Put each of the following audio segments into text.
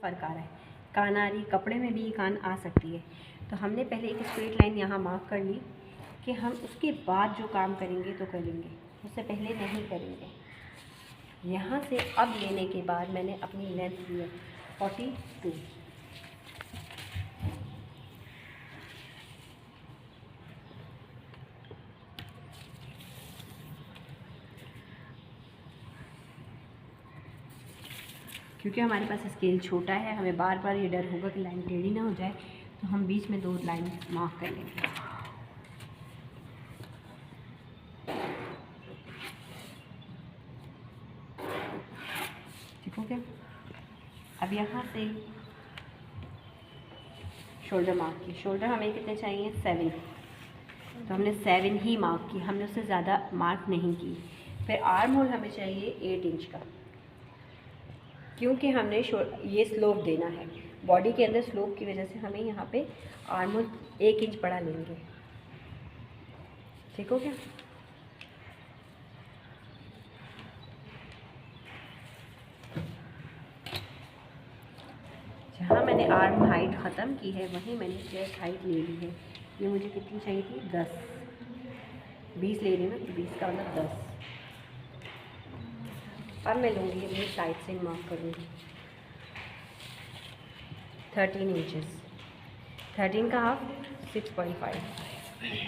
फ़र्क आ रहा है, कान आ रही, कपड़े में भी कान आ सकती है। तो हमने पहले एक स्ट्रेट लाइन यहाँ मार्क कर ली कि हम उसके बाद जो काम करेंगे तो करेंगे, उससे पहले नहीं करेंगे। यहाँ से अब लेने के बाद मैंने अपनी लेंथ ली है 42। क्योंकि हमारे पास स्केल छोटा है, हमें बार बार ये डर होगा कि लाइन टेढ़ी ना हो जाए, तो हम बीच में 2 लाइन मार्क कर लेंगे। ठीक हो गया। अब यहाँ से शोल्डर मार्क की, शोल्डर हमें कितने चाहिए 7, तो हमने 7 ही मार्क की, हमने उससे ज़्यादा मार्क नहीं की। फिर आर्म होल हमें चाहिए 8 इंच का, क्योंकि हमने ये स्लोप देना है, बॉडी के अंदर स्लोप की वजह से हमें यहाँ पे आर्म होल 1 इंच बड़ा लेंगे। ठीक हो गया। जहाँ मैंने आर्म हाइट ख़त्म की है वहीं मैंने चेस्ट हाइट ले ली है। ये मुझे कितनी चाहिए थी 10, 20 ले रही हूँ ना, तो 20 का मतलब 10। अब मैं लूँगी अपनी साइड से मार्क करूँगी 13 इंचेस, 13 का हाफ 6.5,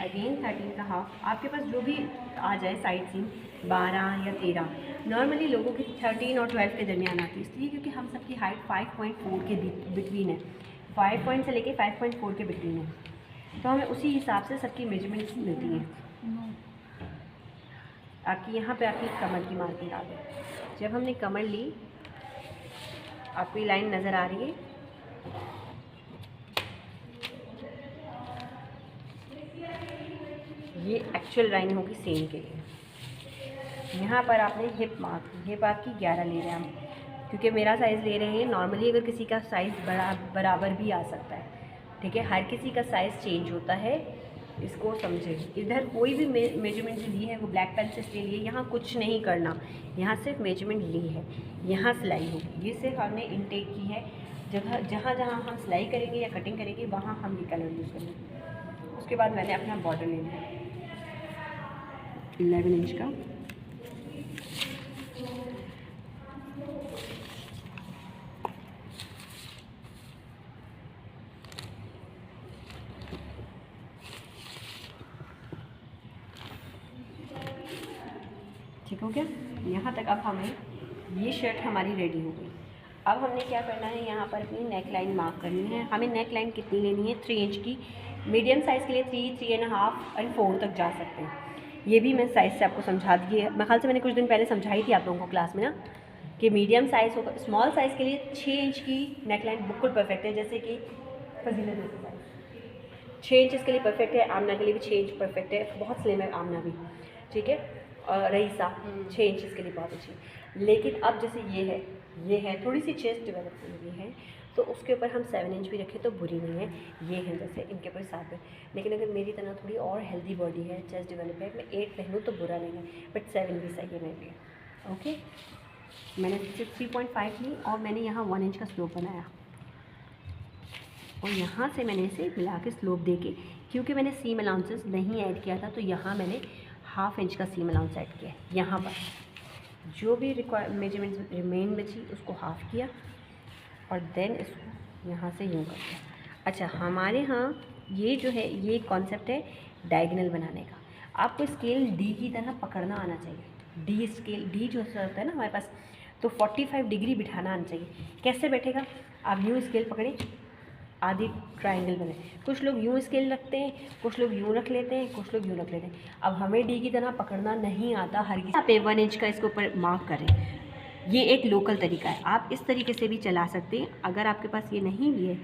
अगेन 13 का हाफ। आपके पास जो भी आ जाए साइड सीम 12 या 13, नॉर्मली लोगों की 13 और 12 के दरमियान आती है, इसलिए क्योंकि हम सबकी हाइट 5.4 के बिटवीन है, 5 पॉइंट से लेके 5.4 के बिटवीन है, तो हमें उसी हिसाब से सबकी मेजरमेंट्स मिलती हैं। आपकी यहाँ पे आपकी कमर की मार्किंग आ गई। जब हमने कमर ली, आपको ये लाइन नज़र आ रही है, ये एक्चुअल लाइन होगी सेम के लिए। यहाँ पर आपने हिप मार्क, हिप आपकी 11 ले रहे हैं हम, क्योंकि मेरा साइज़ ले रहे हैं। नॉर्मली अगर किसी का साइज़ बराबर भी आ सकता है, ठीक है, हर किसी का साइज़ चेंज होता है, इसको समझें। इधर कोई भी मेजरमेंट जो ली है वो ब्लैक पेन से इसलिए लिए, यहाँ कुछ नहीं करना, यहाँ सिर्फ मेजरमेंट ली है, यहाँ सिलाई होगी, ये सिर्फ हमने इनटेक की है। जहाँ जहाँ हम सिलाई करेंगे या कटिंग करेंगे वहाँ हम ये कलर यूज़ करेंगे। उसके बाद मैंने अपना बॉर्डर लेना है 11 इंच का, ठीक हो गया। यहाँ तक अब हमें ये शर्ट हमारी रेडी हो गई। अब हमने क्या करना है, यहाँ पर अपनी नेक लाइन मार्क करनी है। हमें नेक लाइन कितनी लेनी है 3 इंच की, मीडियम साइज़ के लिए 3, 3.5 और 4 तक जा सकते हैं। ये भी मैं साइज़ से आपको समझा दी है, मैं ख्याल से मैंने कुछ दिन पहले समझाई थी आप लोगों को क्लास में ना, कि मीडियम साइज़ होगा, स्मॉल साइज़ के लिए 6 इंच की नेक लाइन बिल्कुल परफेक्ट है। जैसे कि फजीला जैसे साइज़ 6 इंच इसके लिए परफेक्ट है, आमना के लिए भी 6 इंच परफेक्ट है, बहुत स्लिम है आमना भी, ठीक है। और रईसा 6 इंच इसके लिए बहुत अच्छी। लेकिन अब जैसे ये है थोड़ी सी चेस्ट डेवलप हुई है, तो उसके ऊपर हम 7 इंच भी रखें तो बुरी नहीं है। ये है जैसे इनके ऊपर 7 है, लेकिन अगर मेरी तरह थोड़ी और हेल्दी बॉडी है, चेस्ट डेवलप है, मैं 8 पहनूँ तो बुरा नहीं है, बट 7 भी सही है मेरे लिए। ओके, मैंने 3.5 ली और मैंने यहाँ 1 इंच का स्लोप बनाया, और यहाँ से मैंने इसे मिला के स्लोप दे के, क्योंकि मैंने सीम अलाउंसेस नहीं ऐड किया था, तो यहाँ मैंने 1/2 इंच का सीम अलाउंस ऐड किया। यहाँ पर जो भी मेजरमेंट रिमेन बची उसको हाफ़ किया और देन इसको यहाँ से यूँ कर दिया। अच्छा, हमारे यहाँ ये जो है ये कॉन्सेप्ट है डायगोनल बनाने का। आपको स्केल डी की तरह पकड़ना आना चाहिए। डी स्केल, डी जो होता है ना हमारे पास, तो 45 डिग्री बिठाना आना चाहिए। कैसे बैठेगा, आप यूँ स्केल पकड़ें, आधी ट्रायंगल बने। कुछ लोग यूँ स्केल रखते हैं, कुछ लोग यूँ रख लेते हैं, कुछ लोग यूँ रख लेते हैं। अब हमें डी की तरह पकड़ना नहीं आता हर किसी पे 1 इंच का इसके ऊपर मार्क करें, ये एक लोकल तरीका है। आप इस तरीके से भी चला सकते हैं। अगर आपके पास ये नहीं भी है,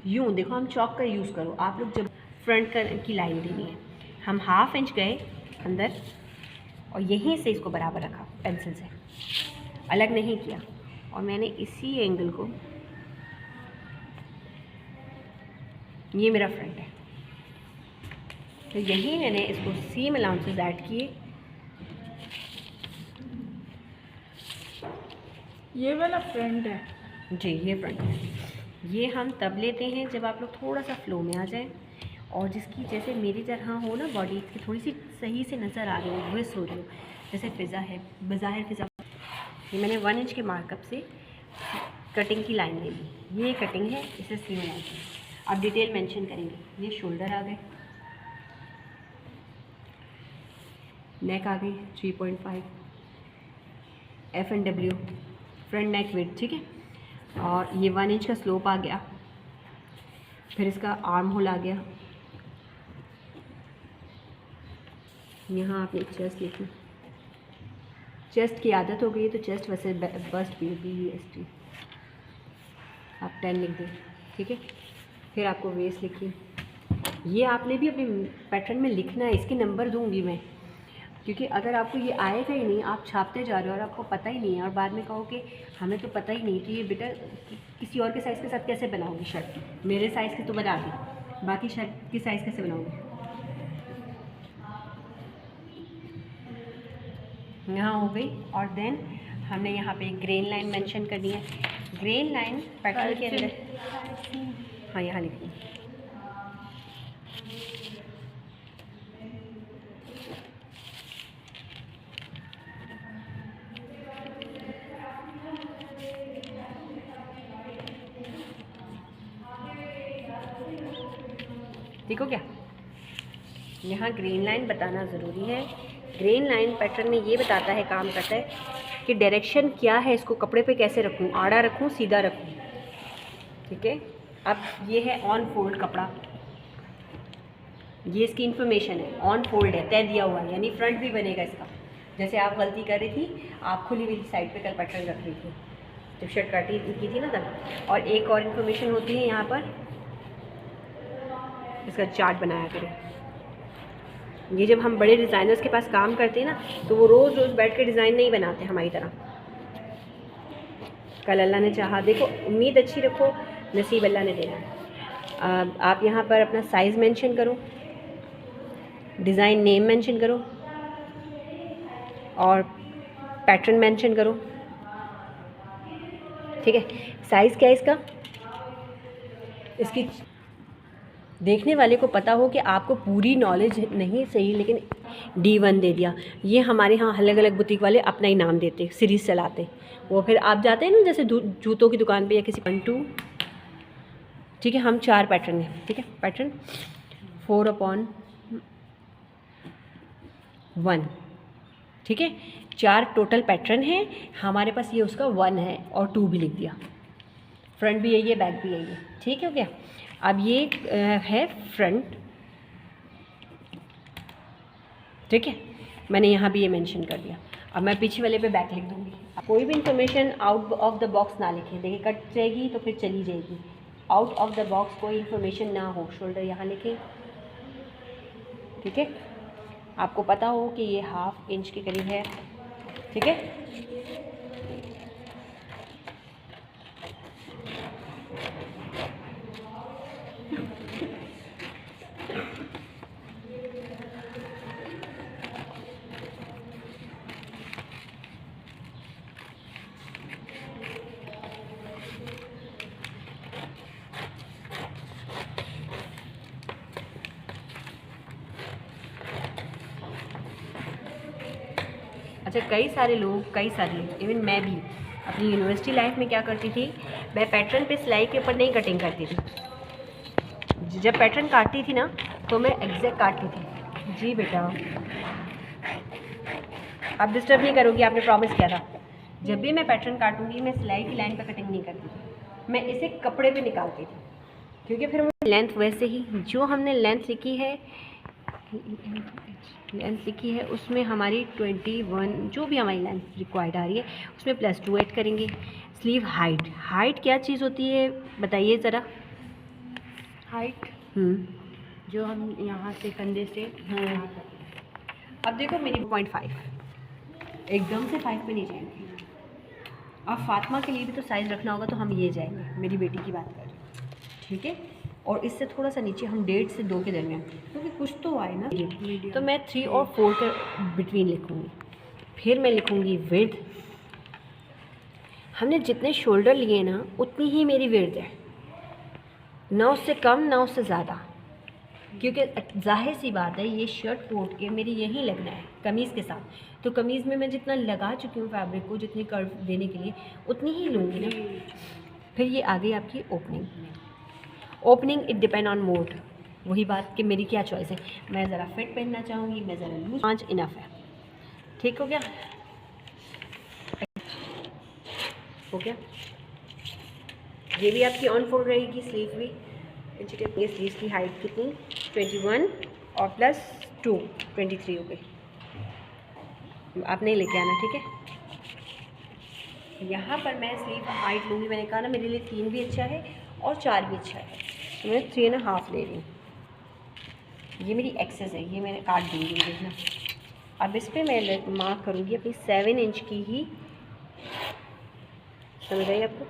यूँ देखो, हम चौक का यूज़ करो। आप लोग जब फ्रंट की लाइन देनी है, हम 1/2 इंच गए अंदर और यहीं से इसको बराबर रखा, पेंसिल से अलग नहीं किया, और मैंने इसी एंगल को, ये मेरा फ्रंट है, तो यहीं मैंने इसको सीम अलाउंसेस ऐड किए ये वाला फ्रंट है जी, ये फ्रंट है। ये हम तब लेते हैं जब आप लोग थोड़ा सा फ्लो में आ जाएं और जिसकी जैसे मेरी तरह हो ना, बॉडी की थोड़ी सी सही से नज़र आ रही हो, विस हो रही हो। जैसे फ़िज़ा है, बज़ाहिर फ़िज़ा, ये मैंने 1 इंच के मार्कअप से कटिंग की लाइन ले ली। ये कटिंग है, इसे सीम लाइन है। अब डिटेल मेंशन करेंगे। ये शोल्डर आ गए, नेक आ गई 3.5, F&W फ्रंट नेक विड्थ, ठीक है। और ये 1 इंच का स्लोप आ गया। फिर इसका आर्म होल आ गया। यहाँ आपने चेस्ट लिखी, चेस्ट की आदत हो गई है तो चेस्ट वैसे बस्ट BUST आप 10 लिख दें, ठीक है। फिर आपको वेस्ट लिखी। ये आपने भी अपने पैटर्न में लिखना है, इसके नंबर दूंगी मैं, क्योंकि अगर आपको ये आएगा ही नहीं, आप छापते जा रहे हो और आपको पता ही नहीं है और बाद में कहो कि हमें तो पता ही नहीं कि ये बेटा किसी और के साइज़ के साथ कैसे बनाओगी शर्ट। मेरे साइज़ की तो बना दी, बाकी शर्ट की साइज़ कैसे बनाओगे। यहाँ हो गई। और देन हमने यहाँ पे ग्रेन लाइन मेंशन करनी है। ग्रेन लाइन पैटर्न के अंदर, हाँ यहाँ लिखनी है। देखो क्या, यहाँ ग्रेन लाइन बताना ज़रूरी है। ग्रेन लाइन पैटर्न में ये बताता है, काम करता है कि डायरेक्शन क्या है, इसको कपड़े पे कैसे रखूँ, आड़ा रखूँ, सीधा रखूँ, ठीक है। अब ये है ऑन फोल्ड कपड़ा, ये इसकी इन्फॉर्मेशन है। ऑन फोल्ड है, तय दिया हुआ है, यानी फ्रंट भी बनेगा इसका। जैसे आप गलती कर रही थी, आप खुली हुई साइड पे कल पैटर्न रख रही थी जब शर्ट काटी की थी ना तब। और एक और इन्फॉर्मेशन होती है यहाँ पर, इसका चार्ट बनाया करें। ये जब हम बड़े डिज़ाइनर्स के पास काम करते हैं ना, तो वो रोज़ रोज़ बैठ के डिज़ाइन नहीं बनाते हमारी तरह। कल अल्लाह ने चाहा, देखो उम्मीद अच्छी रखो, नसीब अल्लाह ने देना। आप यहाँ पर अपना साइज़ मेंशन करो, डिज़ाइन नेम मेंशन करो और पैटर्न मेंशन करो, ठीक है। साइज़ क्या है इसका, इसकी देखने वाले को पता हो कि आपको पूरी नॉलेज नहीं सही, लेकिन D1 दे दिया। ये हमारे यहाँ अलग अलग बुटीक वाले अपना ही नाम देते, सीरीज़ चलाते। वो फिर आप जाते हैं ना जैसे जूतों की दुकान पे या किसी 1 2, ठीक है। हम 4 पैटर्न हैं, ठीक है। पैटर्न 4/1, ठीक है। 4 टोटल पैटर्न है हमारे पास, ये उसका 1 है और 2 भी लिख दिया। फ्रंट भी यही है, बैक भी यही है, ठीक है क्या। अब ये है फ्रंट, ठीक है। मैंने यहाँ भी ये मेंशन कर दिया। अब मैं पीछे वाले पे बैक लिख दूँगी। कोई भी information out of the box ना लिखें, देखिए कट जाएगी तो फिर चली जाएगी। आउट ऑफ द बॉक्स कोई इन्फॉर्मेशन ना हो। शोल्डर यहाँ लिखें, ठीक है। आपको पता हो कि ये 1/2 इंच के करीब है, ठीक है। अच्छा, कई सारे लोग इवन मैं भी अपनी यूनिवर्सिटी लाइफ में क्या करती थी, मैं पैटर्न पे सिलाई के ऊपर नहीं कटिंग करती थी। जब पैटर्न काटती थी ना तो मैं एग्जैक्ट काटती थी। जी बेटा आप डिस्टर्ब नहीं करोगी, आपने प्रॉमिस किया था। जब भी मैं पैटर्न काटूंगी मैं सिलाई की लाइन पर कटिंग नहीं करती थी, मैं इसे कपड़े पे निकालती थी, क्योंकि फिर वो लेंथ वैसे ही जो हमने लेंथ लिखी है उसमें हमारी 21 जो भी हमारी लेंथ रिक्वायर्ड आ रही है उसमें +2 ऐड करेंगे। स्लीव हाइट क्या चीज़ होती है बताइए ज़रा। हाइट जो हम यहाँ से कंधे से अब देखो मेरी 0.5 एकदम से 5 पे नहीं जाएंगे। अब फातिमा के लिए भी तो साइज़ रखना होगा, तो हम ये जाएंगे, मेरी बेटी की बात कर रही हूँ, ठीक है। और इससे थोड़ा सा नीचे हम 1.5 से 2 के दरमियान, क्योंकि कुछ तो आए ना, तो मैं 3 और 4 के बिटवीन लिखूँगी। फिर मैं लिखूँगी विड्थ, हमने जितने शोल्डर लिए ना उतनी ही मेरी विड्थ है, ना उससे कम ना उससे ज़्यादा, क्योंकि जाहिर सी बात है ये शर्ट कोट के मेरी यहीं लगना है कमीज़ के साथ, तो कमीज़ में मैं जितना लगा चुकी हूँ फैब्रिक को, जितनी कर्व देने के लिए उतनी ही लूँगी ना। फिर ये आ गई आपकी opening it depend on mood, वही बात कि मेरी क्या चॉइस है, मैं ज़रा फिट पहनना चाहूँगी, मैं ज़रा लूज, 5 इनफ है। ठीक हो गया, हो गया। ये भी आपकी ऑन फोल्ड रहेगी, स्लीव भी ये स्लीव की हाइट कितनी 21 और प्लस 2 23 हो गई, आप नहीं लेके आना, ठीक है। यहाँ पर मैं स्लीव हाइट लूँगी, मैंने कहा ना मेरे लिए 3 भी अच्छा है और 4 भी अच्छा है, तो मैं 3.5 ले रही हूँ। ये मेरी एक्सेस है, ये मैंने काट दूँगी, देखना। अब इस पर मैं मार्क करूँगी अपनी 7 इंच की ही, समझ आई आपको,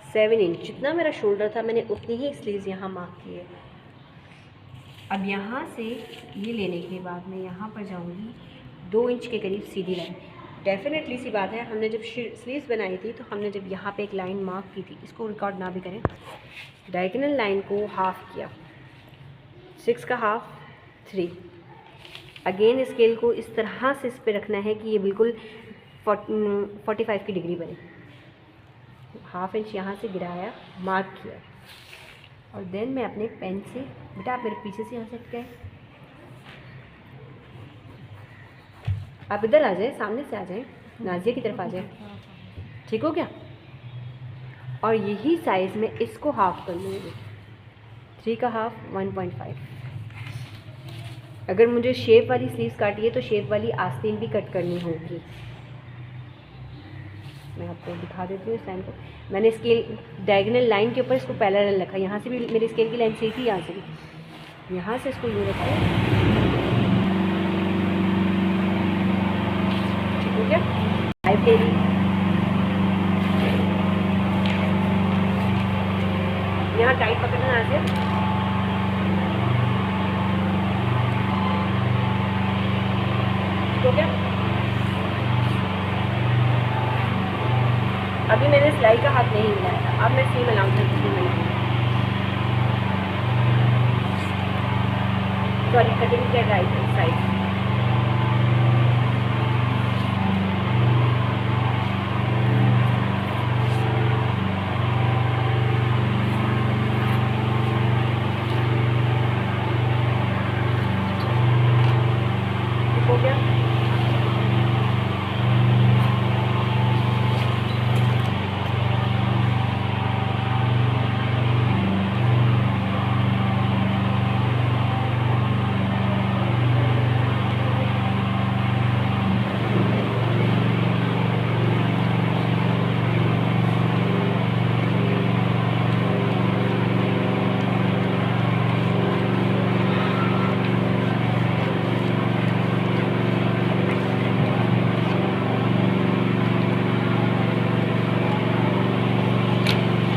7 इंच जितना मेरा शोल्डर था मैंने उतनी ही स्लीव्स यहाँ मार्क की है। अब यहाँ से ये लेने के बाद मैं यहाँ पर जाऊँगी 2 इंच के करीब सीधी लाइन। डेफिनेटली सी बात है, हमने जब स्लीव्स बनाई थी तो हमने जब यहाँ पे एक लाइन मार्क की थी, इसको रिकॉर्ड ना भी करें, डायगोनल लाइन को हाफ किया, 6 का हाफ 3। अगेन स्केल को इस तरह से इस पर रखना है कि ये बिल्कुल 45 की डिग्री बने। हाफ इंच यहाँ से गिराया, मार्क किया, और देन मैं अपने पेन से, बेटा आप मेरे पीछे से यहाँ से हट गए, आप इधर आ जाए, सामने से आ जाए, नाजिया की तरफ आ जाए, ठीक हो गया। और यही साइज़ में इसको हाफ कर लूँगी, 3 का हाफ 1.5। अगर मुझे शेप वाली स्लीव्स काटी है तो शेप वाली आस्तीन भी कट करनी होगी। मैं आपको दिखा देती हूँ इस लाइन को, मैंने स्केल डायगोनल लाइन के ऊपर इसको पैरेलल रखा, यहाँ से भी मेरी स्केल की लाइन सही थी, यहाँ से भी, यहाँ से इसको यूँ रखा, ठीक हो गया। 5 डेली यहाँ टाइट पकड़ना यहाँ से, ठीक हो गया। अभी मैंने सिलाई का हाथ नहीं मिलाया था, अब मैं सीम मिलाऊंगी, सॉरी कटिंग के राइट साइड।